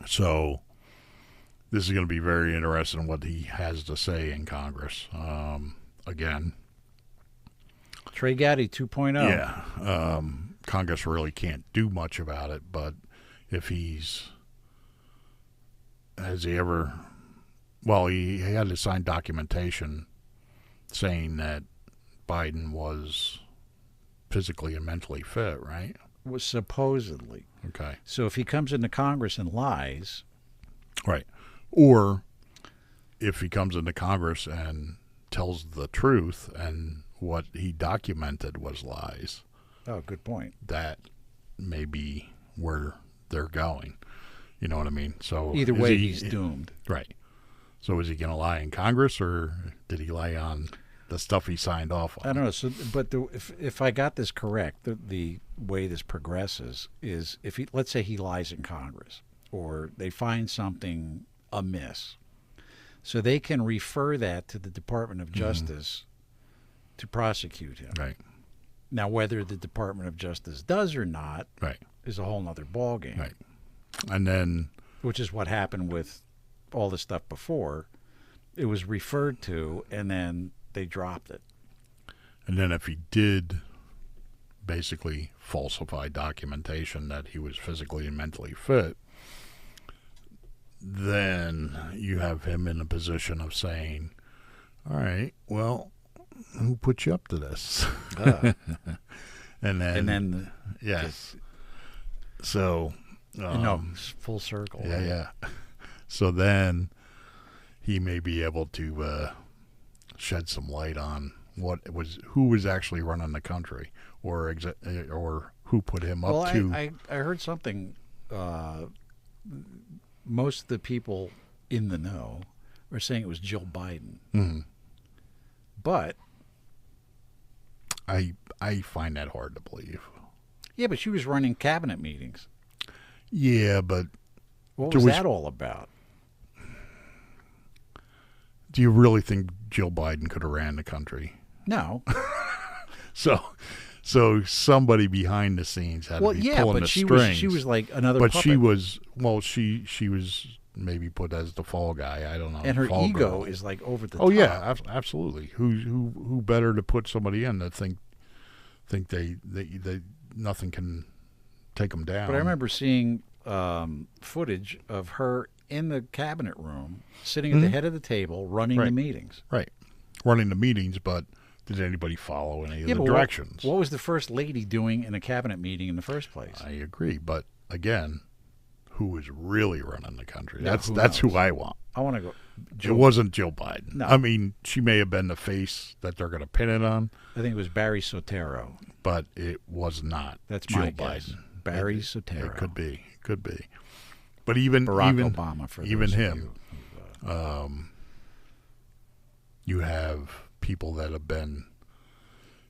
So this is going to be very interesting what he has to say in Congress. Again. Trey Gowdy 2.0. Yeah. Congress really can't do much about it, but if has he ever, well, he had to sign documentation saying that Biden was physically and mentally fit, right? Was supposedly. Okay. So if he comes into Congress and lies. Right. Or if he comes into Congress and tells the truth and what he documented was lies. Oh, good point. That may be where they're going. You know what I mean? So either way, he's doomed. Right. So is he going to lie in Congress, or did he lie on the stuff he signed off on? I don't know. So, but if I got this correct, the way this progresses is let's say he lies in Congress, or they find something amiss, so they can refer that to the Department of Justice to prosecute him. Right. Now, whether the Department of Justice does or not, right, is a whole nother ballgame. Right. And then, which is what happened with all the stuff before. It was referred to, and then they dropped it. And then if he did basically falsify documentation that he was physically and mentally fit, then you have him in a position of saying, all right, well, who put you up to this? And then yes. So full circle. Yeah, yeah. So then he may be able to shed some light on who was actually running the country, or who put him up to. I heard something. Most of the people in the know are saying it was Jill Biden. Mm-hmm. But I find that hard to believe. Yeah, but she was running cabinet meetings. Yeah, but what was that all about? Do you really think Jill Biden could have ran the country? No. So somebody behind the scenes had to be pulling the strings. She was like another But puppet. she was maybe put as the fall guy. I don't know. And her fall ego girl. is like over the top. Oh top. yeah, absolutely. Who better to put somebody in that think they nothing can take them down? But I remember seeing footage of her in the cabinet room, sitting at the head of the table, running the meetings. Right, running the meetings, but did anybody follow any of the directions? What was the first lady doing in a cabinet meeting in the first place? I agree, but again, who is really running the country? Yeah, that's who I want. I want to go. It wasn't Jill Biden. No. I mean, she may have been the face that they're going to pin it on. I think it was Barry Soetoro. But it was not That's Jill my Biden. guess. Barry Soetoro. It could be. Could be. But even Obama, for even those of him, you you have people that have been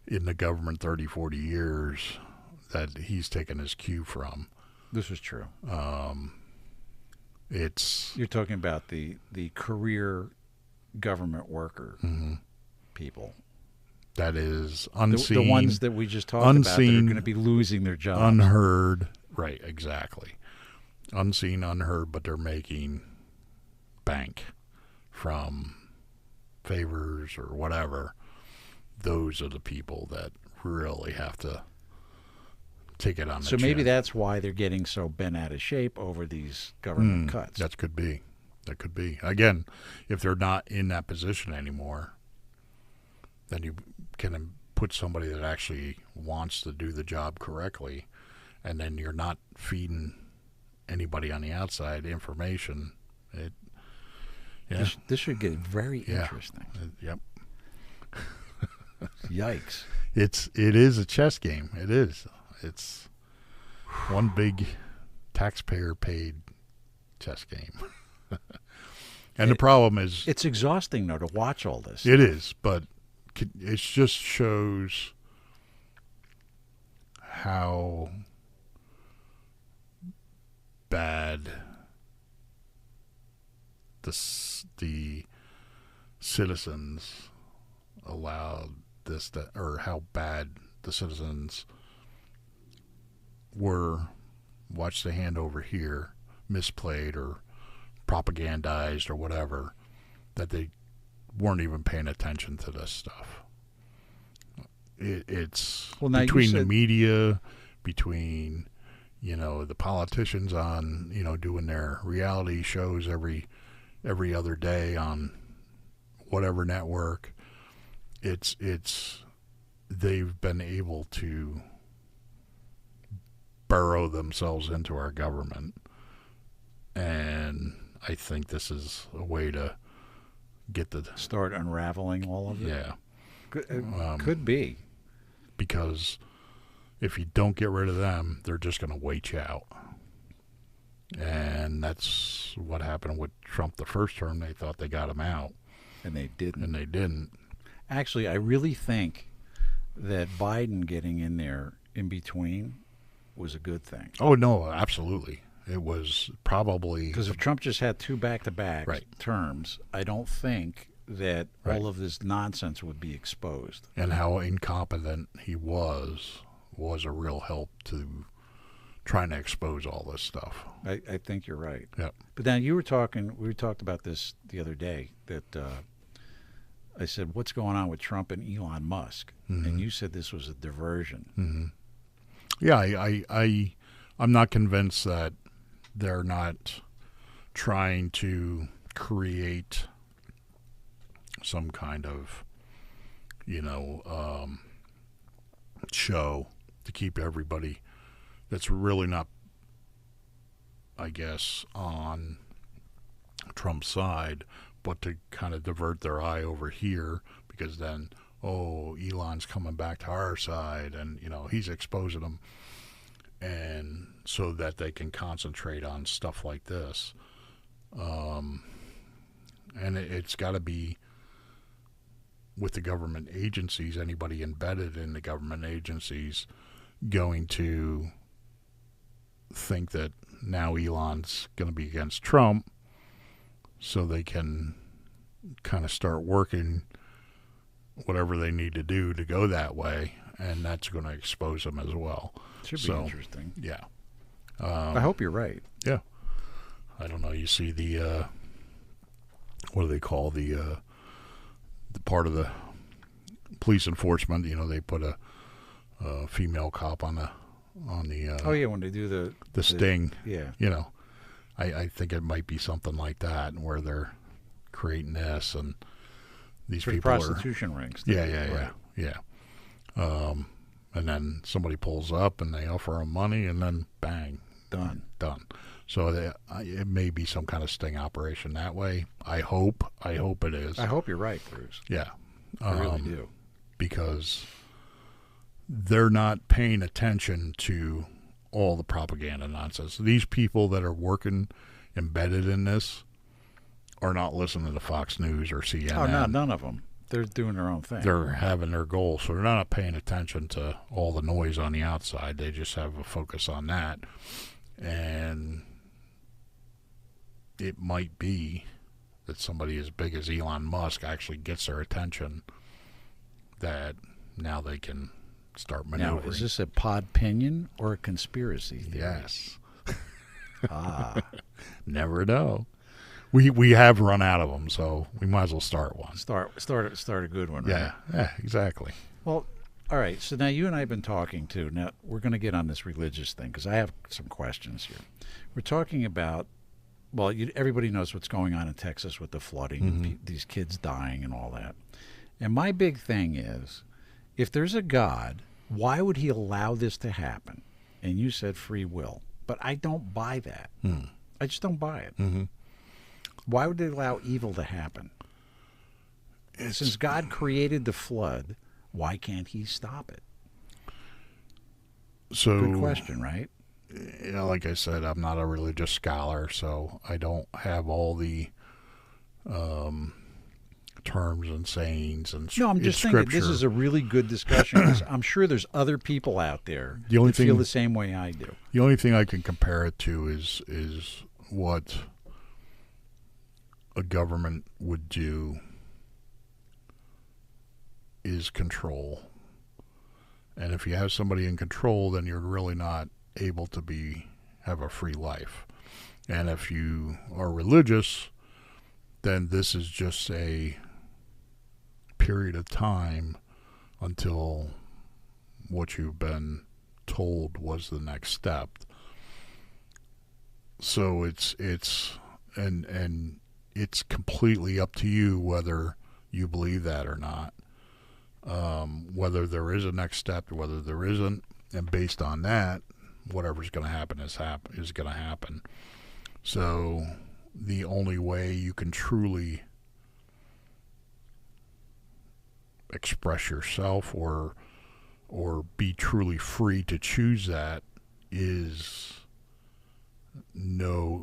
in the government 30, 40 years that he's taken his cue from. This was true. You're talking about the career government worker people. That is unseen. The ones that we just talked about that are going to be losing their jobs. Unheard. Right, exactly. Unseen, unheard, but they're making bank from favors or whatever. Those are the people that really have to take it on the chin. So maybe that's why they're getting so bent out of shape over these government cuts. That could be. Again, if they're not in that position anymore, then you can put somebody that actually wants to do the job correctly, and then you're not feeding anybody on the outside information. This should get very interesting. Yep. Yikes. It is a chess game. It is. It's one big taxpayer paid chess game. And the problem is it's exhausting though to watch all this. It is, but it just shows how bad the citizens allowed this, or how bad the citizens were watched the hand over here misplayed or propagandized or whatever, that they weren't even paying attention to this stuff. It's between the media, between, you know, the politicians on, you know, doing their reality shows every other day on whatever network. It's they've been able to burrow themselves into our government, and I think this is a way to get the start unraveling all of it. Yeah, could be, because if you don't get rid of them, they're just going to wait you out, and that's what happened with Trump the first term. They thought they got him out, and they didn't. Actually, I really think that Biden getting in there in between was a good thing. Oh no, absolutely. It was probably because if Trump just had two back-to-back terms, I don't think that all of this nonsense would be exposed. And how incompetent he was a real help to trying to expose all this stuff. I think you're right. Yeah. But then we talked about this the other day, that I said, what's going on with Trump and Elon Musk? Mm-hmm. And you said this was a diversion. Mm-hmm. Yeah, I'm not convinced that they're not trying to create some kind of, you know, show to keep everybody that's really not, I guess, on Trump's side, but to kind of divert their eye over here, because then, oh, Elon's coming back to our side, and, you know, he's exposing them, and so that they can concentrate on stuff like this. And it's got to be with the government agencies, anybody embedded in the government agencies going to think that now Elon's going to be against Trump, so they can kind of start working whatever they need to do to go that way, and that's going to expose them as well. Should be interesting. Yeah. I hope you're right. Yeah. I don't know. You see the what do they call the part of the police enforcement? You know, they put a female cop on the when they do the sting. Yeah. You know, I think it might be something like that, where they're creating this, and these for people prostitution rings. Yeah. And then somebody pulls up and they offer them money, and then bang, done. So it may be some kind of sting operation that way. I hope it is. I hope you're right, Bruce. Yeah, I really do, because they're not paying attention to all the propaganda nonsense. These people that are working embedded in this are not listening to Fox News or CNN. Oh, no, none of them. They're doing their own thing. They're having their goals, so they're not paying attention to all the noise on the outside. They just have a focus on that. And it might be that somebody as big as Elon Musk actually gets their attention, that now they can start maneuvering. Now, is this a Podpinion or a conspiracy theory? Yes. Ah. Never know. We have run out of them, so we might as well start one. Start a good one, right? Yeah, exactly. Well, all right. So now you and I have been talking too. Now we're going to get on this religious thing, because I have some questions here. We're talking about, well, everybody knows what's going on in Texas with the flooding, and these kids dying and all that. And my big thing is, if there's a God, why would he allow this to happen? And you said free will, but I don't buy that. I just don't buy it. Mm-hmm. Why would they allow evil to happen? Since God created the flood, why can't he stop it? So, good question, right? You know, like I said, I'm not a religious scholar, so I don't have all the terms and sayings and no, I'm just thinking this is a really good discussion. 'Cause I'm sure there's other people out there that feel the same way I do. The only thing I can compare it to is what a government would do is control. And if you have somebody in control, then you're really not able to have a free life. And if you are religious, then this is just a period of time until what you've been told was the next step. So it's completely up to you whether you believe that or not. Whether there is a next step, whether there isn't, and based on that, whatever's going to happen is going to happen. So the only way you can truly express yourself or be truly free to choose that is there's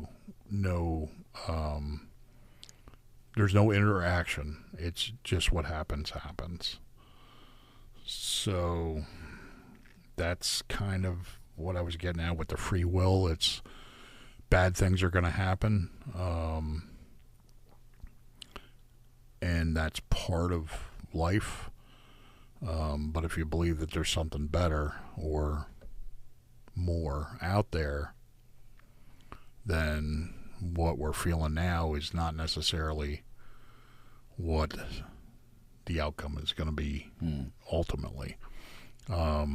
no interaction. It's just what happens. So that's kind of what I was getting at with the free will. It's bad things are going to happen, and that's part of life. But if you believe that there's something better or more out there, then what we're feeling now is not necessarily what the outcome is going to be ultimately. I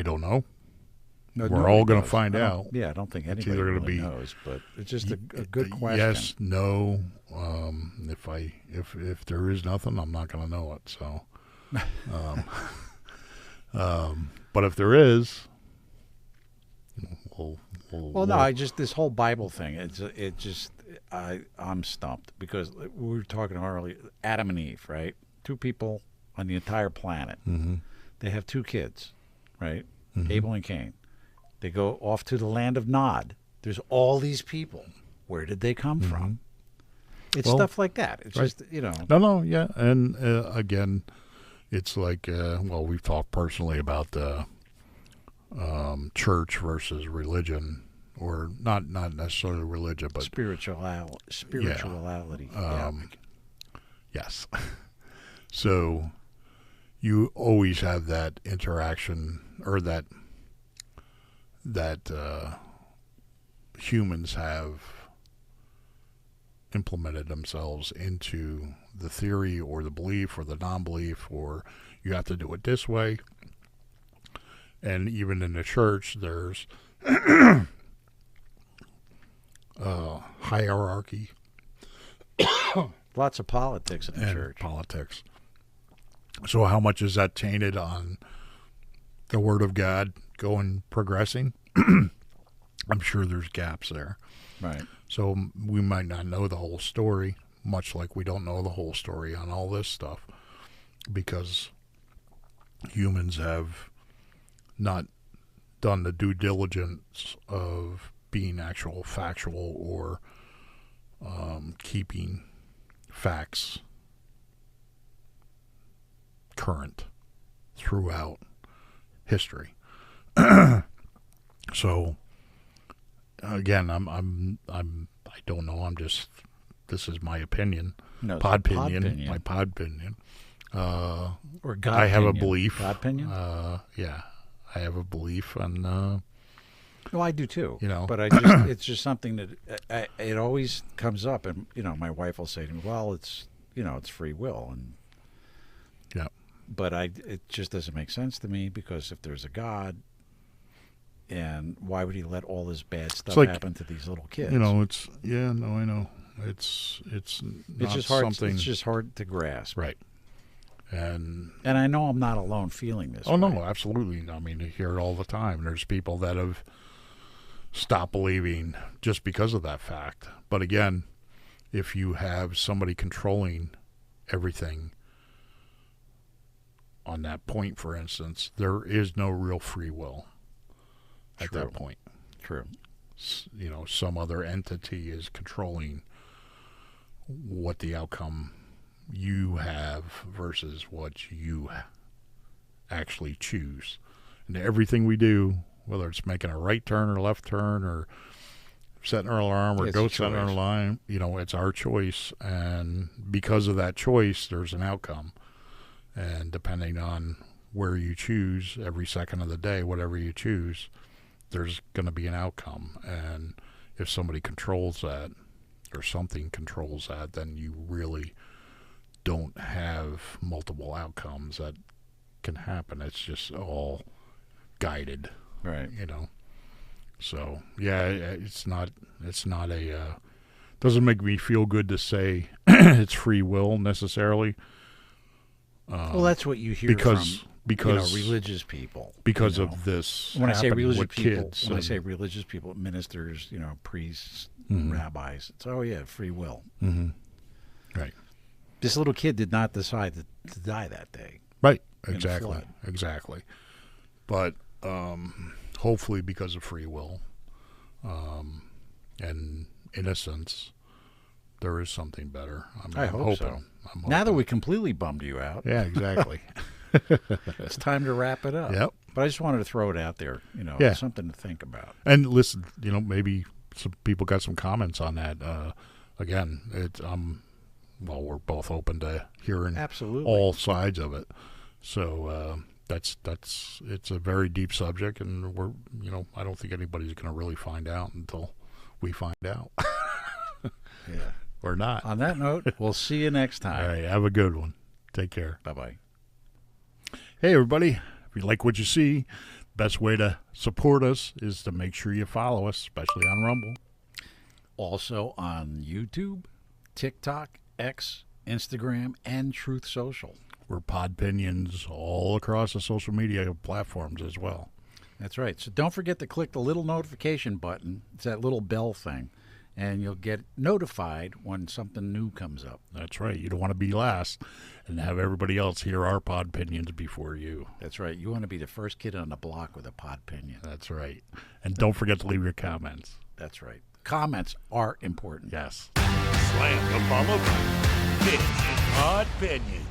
don't know. We're all going to find out. Yeah, I don't think anybody really knows, but it's just a good question. Yes, no. If there is nothing, I'm not going to know it. So, but if there is, this whole Bible thing. I'm stumped because we were talking earlier. Adam and Eve, right? Two people on the entire planet. Mm-hmm. They have two kids, right? Mm-hmm. Abel and Cain. They go off to the land of Nod. There's all these people. Where did they come from? It's stuff like that. It's just, No, yeah. And again, it's like, we've talked personally about the church versus religion, or not necessarily religion, but spirituality. Yes. So you always have that interaction, or that humans have implemented themselves into the theory or the belief or the non-belief, or you have to do it this way. And even in the church, there's hierarchy. Lots of politics in the church. Politics. So how much is that tainted on the Word of God progressing? I'm sure there's gaps there. Right. So we might not know the whole story, much like we don't know the whole story on all this stuff, because humans have not done the due diligence of being actual factual or keeping facts current throughout history. So again, I don't know. This is my opinion. No, Podpinion. My Podpinion. Or God. I have a belief. Godpinion? Yeah, I have a belief, and well, I do too. But it's just something that it always comes up, and my wife will say to me, "Well, it's free will," and yeah. But it just doesn't make sense to me, because if there's a God, and why would he let all this bad stuff happen to these little kids? I know. It's not just hard. Something, it's just hard to grasp, right? And I know I'm not alone feeling this. Oh, no, absolutely. I mean, you hear it all the time. There's people that have stopped believing just because of that fact. But again, if you have somebody controlling everything on that point, for instance, there is no real free will at that point. True. Some other entity is controlling what the outcome you have versus what you actually choose. And everything we do, whether it's making a right turn or left turn or setting our alarm or go setting our line, it's our choice. And because of that choice, there's an outcome. And depending on where you choose every second of the day, whatever you choose, there's going to be an outcome. And if somebody controls that or something controls that, then you really don't have multiple outcomes that can happen. It's just all guided, Right. you know. So yeah, it's not a doesn't make me feel good to say it's free will necessarily. Well, that's what you hear because from religious people. because you know. of this. When I say happening religious with people, kids when I and- say religious people, ministers, priests, Mhm. rabbis, it's free will. Mhm. Right. This little kid did not decide to die that day. Right. in a Exactly. flood. Exactly. But hopefully, because of free will and innocence, there is something better. I I'm hope hoping. so. I'm Now that hoping. we completely bummed you out, Yeah. Exactly. it's time to wrap it up. Yep. But I just wanted to throw it out there, Yeah. something to think about. And listen, maybe some people got some comments on that. Again, it's well, we're both open to hearing Absolutely. all sides of it. So that's it's a very deep subject, and we're I don't think anybody's going to really find out until we find out, Yeah. or not. On that note, we'll see you next time. All right, have a good one. Take care. Bye-bye. Hey, everybody. If you like what you see, best way to support us is to make sure you follow us, especially on Rumble. Also on YouTube, TikTok, X, Instagram, and Truth Social. We're Podpinions all across the social media platforms as well. That's right. So don't forget to click the little notification button. It's that little bell thing. And you'll get notified when something new comes up. That's right. You don't want to be last and have everybody else hear our Podpinions before you. That's right. You want to be the first kid on the block with a Podpinion. That's right. And don't forget to leave your comments. That's right. Comments are important. Yes. Slam the follow button. This is Podpinions.